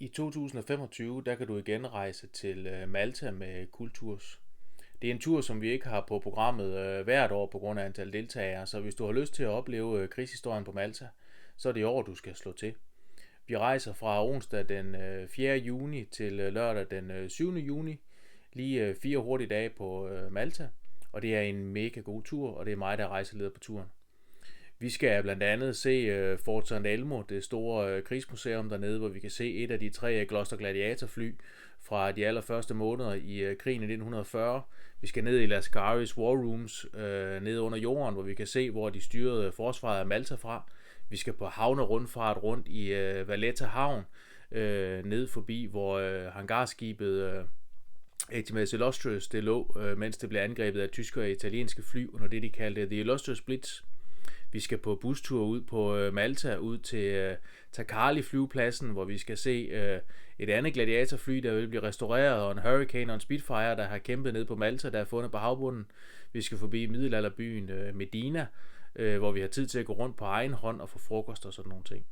I 2025, der kan du igen rejse til Malta med Kulturs. Det er en tur, som vi ikke har på programmet hvert år på grund af antal deltagere, så hvis du har lyst til at opleve krigshistorien på Malta, så er det i år, du skal slå til. Vi rejser fra onsdag den 4. juni til lørdag den 7. juni, lige 4 hurtige dage på Malta, og det er en mega god tur, og det er mig, der rejseleder på turen. Vi skal blandt andet se Fort St. Elmo, det store krigsmuseum dernede, hvor vi kan se et af de 3 Gloster Gladiator-fly fra de allerførste måneder i krigen i 1940. Vi skal ned i Lascaris War Rooms nede under jorden, hvor vi kan se, hvor de styrede forsvaret af Malta fra. Vi skal på havnerundfart rundt i Valletta Havn, ned forbi, hvor hangarskibet HMS Illustrious det lå, mens det blev angrebet af tyske og italienske fly under det, de kaldte The Illustrious Blitz. Vi skal på bustur ud på Malta, ud til Takali flyvepladsen, hvor vi skal se et andet gladiatorfly, der vil blive restaureret, og en Hurricane og en Spitfire, der har kæmpet ned på Malta, der er fundet på havbunden. Vi skal forbi middelalderbyen Medina, hvor vi har tid til at gå rundt på egen hånd og få frokost og sådan nogle ting.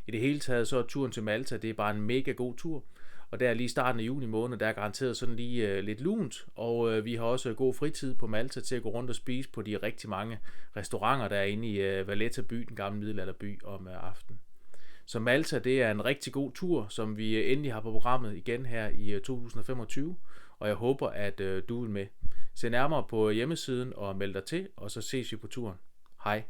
I det hele taget så er turen til Malta, det er bare en mega god tur. Og der lige starten af juni måned, der er garanteret sådan lige lidt lunt, og vi har også god fritid på Malta til at gå rundt og spise på de rigtig mange restauranter, der er inde i Valletta by, den gamle middelalderby, om aftenen. Så Malta, det er en rigtig god tur, som vi endelig har på programmet igen her i 2025, og jeg håber, at du vil med. Se nærmere på hjemmesiden og meld dig til, og så ses vi på turen. Hej.